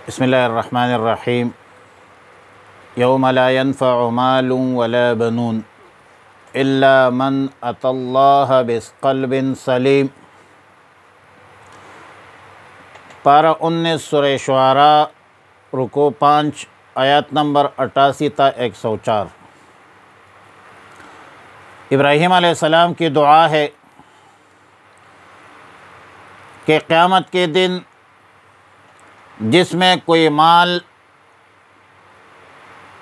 بسم اللہ الرحمن الرحیم۔ یوم لا ينفع مال ولا بنون الا من اتی اللہ بقلب سلیم۔ پارہ 19 سورہ شعراء، رکوع 5، آیات نمبر 88 تا 104۔ ابراہیم علیہ السلام کی دعا ہے کہ قیامت کے دن جس میں کوئی مال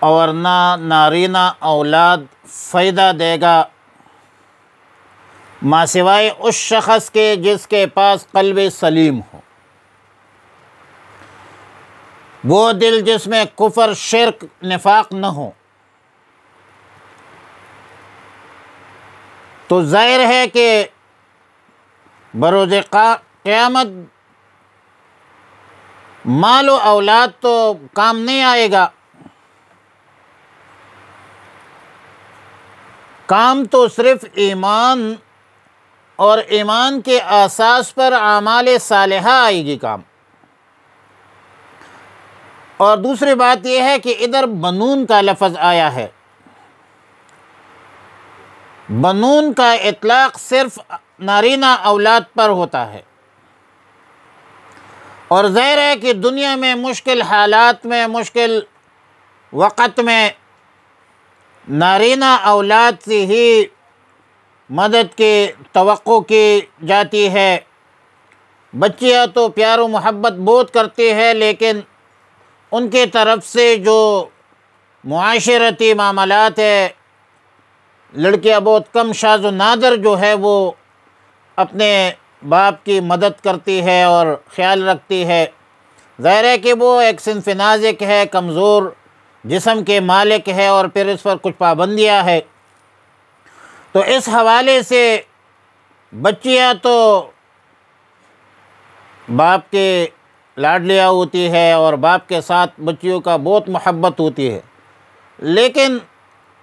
اور نہ نارینہ اولاد فائدہ دے گا ما سوائے اس شخص کے جس کے پاس قلب سلیم ہو، وہ دل جس میں کفر، شرک، نفاق نہ ہو۔ تو ظاہر ہے کہ بروز قیامت مال و اولاد تو کام نہیں آئے گا، کام تو صرف ایمان اور ایمان کے اساس پر اعمال صالحہ آئے گی کام۔ اور دوسری بات یہ ہے کہ ادھر بنون کا لفظ آیا ہے۔ بنون کا اطلاق صرف نارینہ اولاد پر ہوتا ہے، اور ظاہر ہے کہ دنیا میں مشکل حالات میں، مشکل وقت میں نارینہ اولاد سے ہی مدد کی توقع کی جاتی ہے۔ بچیاں تو پیار و محبت بہت کرتی ہے، لیکن ان کے طرف سے جو معاشرتی معاملات ہے، لڑکیاں بہت کم، شاذ و نادر جو ہے وہ اپنے باپ کی مدد کرتی ہے اور خیال رکھتی ہے۔ ظاہر ہے کہ وہ ایک صنف نازک ہے، کمزور جسم کے مالک ہے، اور پھر اس پر کچھ پابندیاں ہے۔ تو اس حوالے سے بچیاں تو باپ کے لاڈلیاں ہوتی ہے اور باپ کے ساتھ بچیوں کا بہت محبت ہوتی ہے، لیکن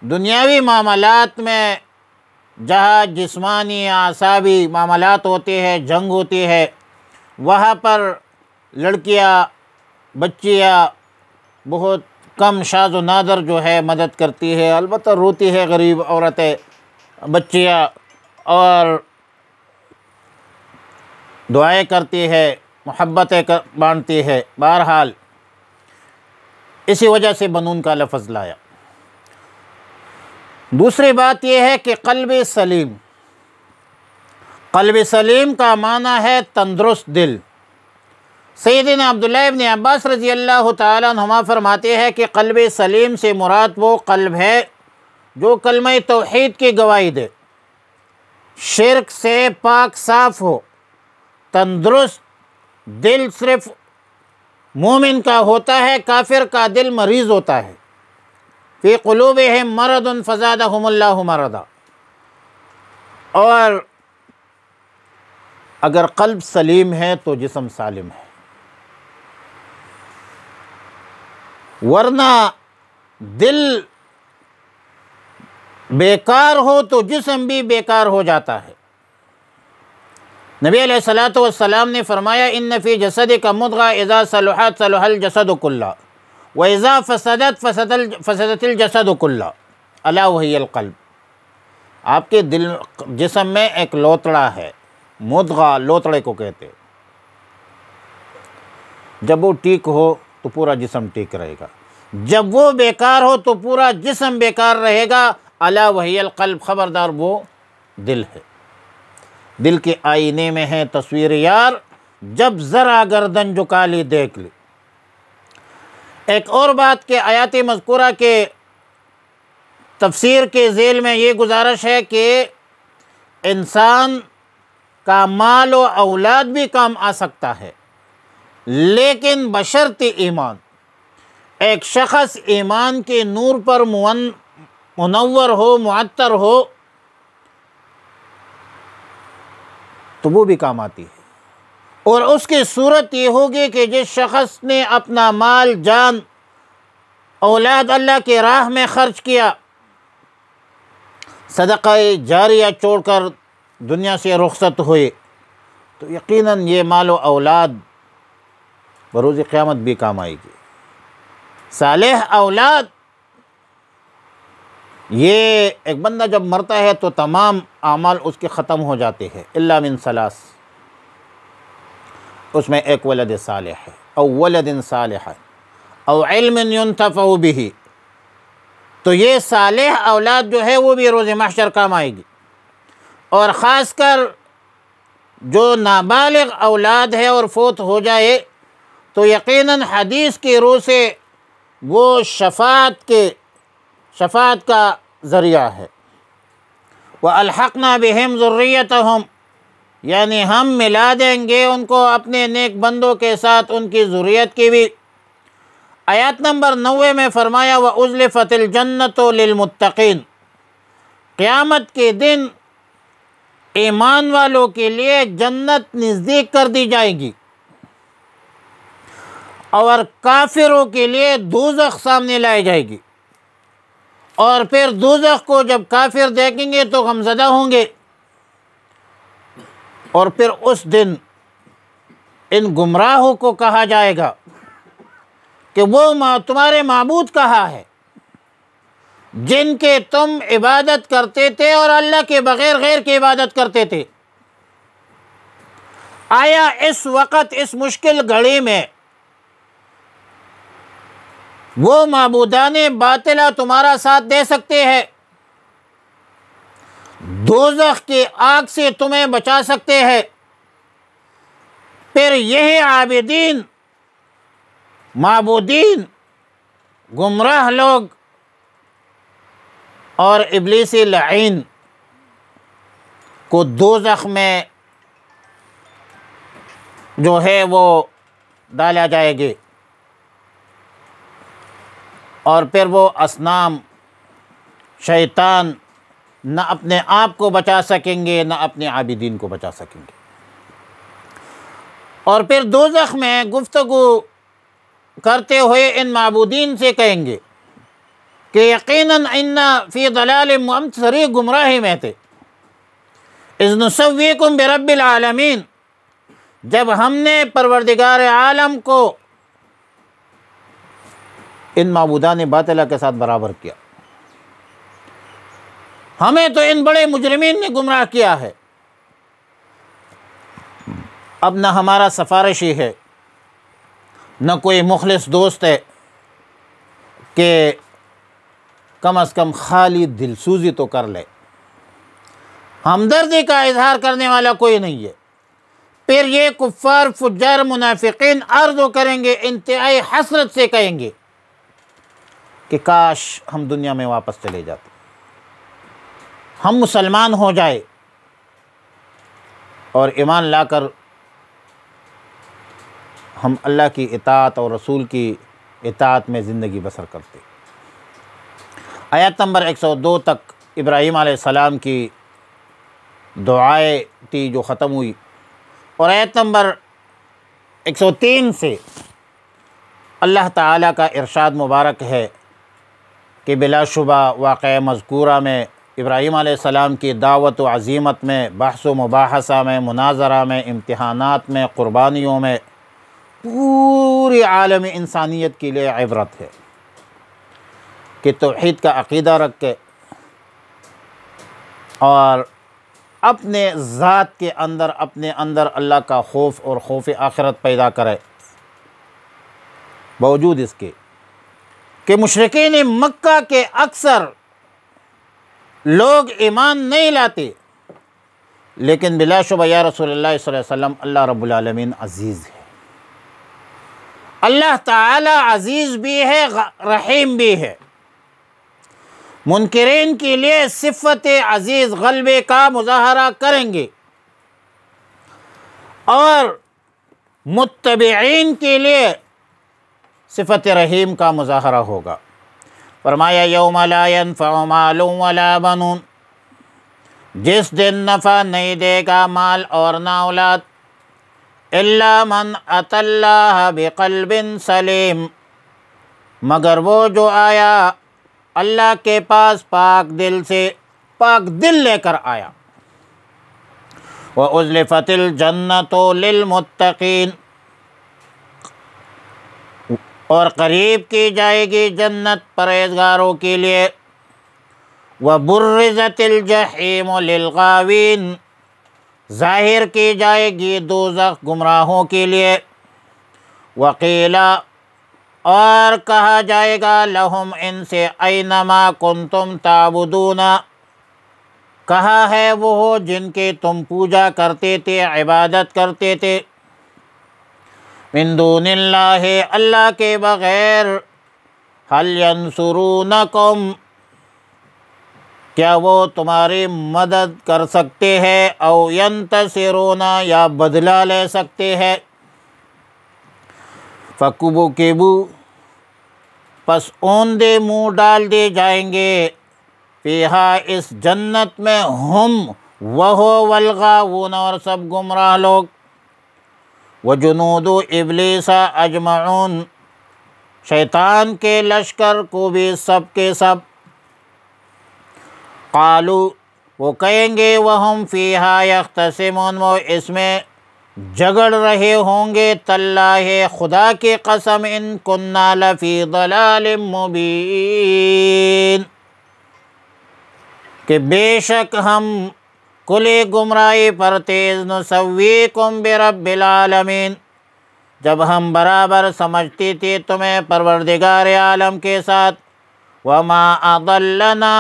دنیاوی معاملات میں جہاں جسمانی اعصابی معاملات ہوتے ہیں، جنگ ہوتی ہے، وہاں پر لڑکیاں، بچیاں بہت کم، شاذ و نادر جو ہے مدد کرتی ہے۔ البتہ روتی ہے غریب عورتیں، بچیاں، اور دعائیں کرتی ہے، محبتیں بانٹتی ہے۔ بہرحال اسی وجہ سے بنون کا لفظ لایا۔ دوسری بات یہ ہے کہ قلب سلیم، قلب سلیم کا معنی ہے تندرست دل۔ سیدنا عبداللہ ابن عباس رضی اللہ تعالیٰ عنہما فرماتے ہیں کہ قلب سلیم سے مراد وہ قلب ہے جو کلمہ توحید کی گواہی دے، شرک سے پاک صاف ہو۔ تندرست دل صرف مومن کا ہوتا ہے، کافر کا دل مریض ہوتا ہے۔ فی قلوبہم مرض فزادہم اللہ مرضا۔ اور اگر قلب سلیم ہے تو جسم سالم ہے، ورنہ دل بیکار ہو تو جسم بھی بیکار ہو جاتا ہے۔ نبی علیہ الصلوۃ والسلام نے فرمایا ان فی جسدک مضغہ اذا صلحت صلح الجسد کلہ وَإِذَا فَسَدَتِ الْجَسَدُ كُلُّهُ أَلَا وَهِيَ الْقَلْبُ۔ آپ کے جسم میں ایک لوتڑا ہے، مضغہ لوتڑے کو کہتے ہیں۔ جب وہ ٹھیک ہو تو پورا جسم ٹھیک رہے گا، جب وہ بیکار ہو تو پورا جسم بیکار رہے گا۔ أَلَا وَهِيَ الْقَلْبُ، خبردار وہ دل ہے۔ دل کے آئینے میں ہے تصویر یار، جب ذرا گردن جھکا لی دیکھ لی۔ ایک اور بات کہ آیات مذکورہ کے تفسیر کے ذیل میں یہ گزارش ہے کہ انسان کا مال و اولاد بھی کام آ سکتا ہے، لیکن بشرط ایمان۔ ایک شخص ایمان کے نور پر منور ہو، معطر ہو، تو وہ بھی کام آتی ہے۔ اور اس کی صورت یہ ہوگی کہ جس شخص نے اپنا مال، جان، اولاد اللہ کے راہ میں خرچ کیا، صدقہ جاریہ چھوڑ کر دنیا سے رخصت ہوئے، تو یقیناً یہ مال و اولاد بروز قیامت بھی کام آئے گی۔ صالح اولاد، یہ ایک بندہ جب مرتا ہے تو تمام اعمال اس کے ختم ہو جاتے ہیں، الا من ثلاث، اس میں ایک ولد صالح ہے، او ولد صالح او علم ينتفع به، تو یہ صالح اولاد جو ہے وہ بھی روز محشر کام آئے گی۔ اور خاص کر جو نابالغ اولاد ہے اور فوت ہو جائے تو یقیناً حدیث کی روح سے وہ شفاعت کا ذریعہ ہے۔ وَأَلْحَقْنَا بِهِمْ ذُرِّيَّتَهُمْ، یعنی ہم ملا دیں گے ان کو اپنے نیک بندوں کے ساتھ ان کی ذریت کی بھی۔ آیات نمبر 90 میں فرمایا وَأُزْلِفَتِ الْجَنَّةُ لِلْمُتَّقِينَ، قیامت کے دن ایمان والوں کے لیے جنت نزدیک کر دی جائے گی، اور کافروں کے لیے دوزخ سامنے لائی جائے گی، اور پھر دوزخ کو جب کافر دیکھیں گے تو غمزدہ ہوں گے، اور پھر اس دن ان گمراہوں کو کہا جائے گا کہ وہ تمہارے معبود کہاں ہے جن کے تم عبادت کرتے تھے اور اللہ کے بغیر غیر کی عبادت کرتے تھے؟ آیا اس وقت اس مشکل گھڑی میں وہ معبودان باطلہ تمہارا ساتھ دے سکتے ہیں؟ دوزخ کی آگ سے تمہیں بچا سکتے ہیں؟ پھر یہی عابدین، معبودین، گمراہ لوگ اور ابلیسی لعین کو دوزخ میں جو ہے وہ ڈالا جائے گے، اور پھر وہ اصنام، شیطان نہ اپنے آپ کو بچا سکیں گے نہ اپنے عابدین کو بچا سکیں گے، اور پھر دوزخ میں گفتگو کرتے ہوئے ان معبودین سے کہیں گے کہ یقیناً انا فی ضلال ہم صریح گمراہی میں تھے، اذ نسویکم برب العالمین، جب ہم نے پروردگار عالم کو ان معبودان باطلہ کے ساتھ برابر کیا، ہمیں تو ان بڑے مجرمین نے گمراہ کیا ہے، اب نہ ہمارا سفارشی ہے نہ کوئی مخلص دوست ہے کہ کم از کم خالی دلسوزی تو کر لے، ہمدردی کا اظہار کرنے والا کوئی نہیں ہے۔ پھر یہ کفار، فجار، منافقین عرض کریں گے، انتہائی حسرت سے کہیں گے کہ کاش ہم دنیا میں واپس چلے جاتے، ہم مسلمان ہو جائے اور ایمان لا کر ہم اللہ کی اطاعت اور رسول کی اطاعت میں زندگی بسر کرتے۔ آیت نمبر 102 تک ابراہیم علیہ السلام کی دعائیں تھی جو ختم ہوئی، اور آیت نمبر 103 سے اللہ تعالیٰ کا ارشاد مبارک ہے کہ بلا شبہ واقعہ مذکورہ میں ابراہیم علیہ السلام کی دعوت و عزیمت میں، بحث و مباحثہ میں، مناظرہ میں، امتحانات میں، قربانیوں میں پوری عالم انسانیت کے لیے عبرت ہے کہ توحید کا عقیدہ رکھ کے اور اپنے ذات کے اندر، اپنے اندر اللہ کا خوف اور خوف آخرت پیدا کرے، باوجود اس کے کہ مشرکین مکہ کے اکثر لوگ ایمان نہیں لاتے، لیکن بلا شبہ یا رسول اللہ صلی اللہ علیہ وسلم اللہ رب العالمین عزیز ہے، اللہ تعالی عزیز بھی ہے، رحیم بھی ہے۔ منکرین کے لیے صفت عزیز غلبے کا مظاہرہ کریں گے، اور متبعین کے لیے صفت رحیم کا مظاہرہ ہوگا۔ فرمایا یوم لا ینفع مال ولا بنون، جس دن نفع نہیں دے گا مال اور نہ اولاد، الا من اتی اللہ بقلب سلیم، مگر وہ جو آیا اللہ کے پاس پاک دل سے، پاک دل لے کر آیا۔ وَأُزْلِفَتِ الْجَنَّةُ لِلْمُتَّقِينَ، اور قریب کی جائے گی جنت پرہیزگاروں کے لیے۔ وَبُرِّزَتِ الْجَحِيمُ لِلْغَاوِينَ، ظاہر کی جائے گی دوزخ گمراہوں کے لیے۔ وَقِيلَ، اور کہا جائے گا، لَهُمْ، ان سے، أَيْنَمَا كُنْتُمْ تَعْبُدُونَ، کہا ہے وہ ہو جن کی تم پوجا کرتے تھے، عبادت کرتے تھے، من دون اللہ، اللہ کے بغیر، هل ينصرونکم، کیا وہ تمہاری مدد کر سکتے ہیں، او ینتصرون، یا بدلہ لے سکتے ہیں۔ فَكُبْكِبُوا، پس اوندے منہ ڈال دیے جائیں گے، فیہا، اس جنت میں، ہم، وہ، والغاوون، اور سب گمراہ لوگ، وجنود ابلیس اجمعون، شیطان کے لشکر کو بھی سب کے سب، قالوا، وہ کہیں گے، وہم فیہا یختصمون، وہ اس میں جھگڑ رہے ہوں گے، تاللہ، خدا کی قسم، ان کننا لفی ضلال مبین، کہ بے شک ہم کلی گمراہی پر تیز، نسویکم برب العالمین، جب ہم برابر سمجھتی تھی تمہیں پروردگار عالم کے ساتھ، وما اضلنا،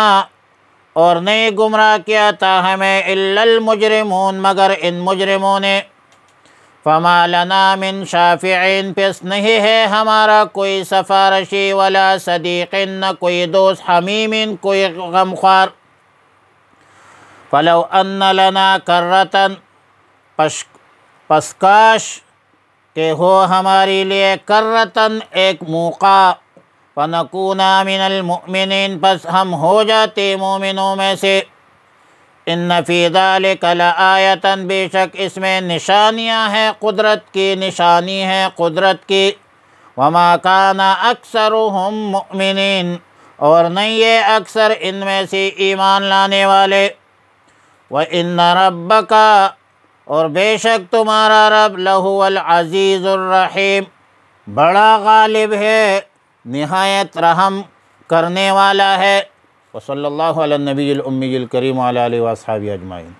اور نہیں گمراہ کیا تھا ہمیں، الا المجرمون، مگر ان مجرموں نے، فما لنا من شافعین، پس نہیں ہے ہمارا کوئی سفارشی، ولا صدیق، نہ کوئی دوست، حمیم، کوئی غمخوار، فلو ان لنا کرۃ، پس کاش کہ ہو ہمارے لیے، کرۃ، ایک موقع، فنکون من المؤمنین، پس ہم ہو جاتے مومنوں میں سے، ان فی ذلک لآیۃ، بے شک اس میں نشانیاں ہیں، قدرت کی نشانی ہے، قدرت کی، وما کان اکثرهم مؤمنین، اور نہیں ہے اکثر ان میں سے ایمان لانے والے، وَإِنَّ رَبَّكَ، اور بے شک تمہارا رب، لَهُوَ الْعَزِيزُ الرَّحِيمُ، بڑا غالب ہے، نہایت رحم کرنے والا ہے۔ وصلی اللہ علی النبی الأمی الکریم وعلی آلہ وأصحابہ اجمعین۔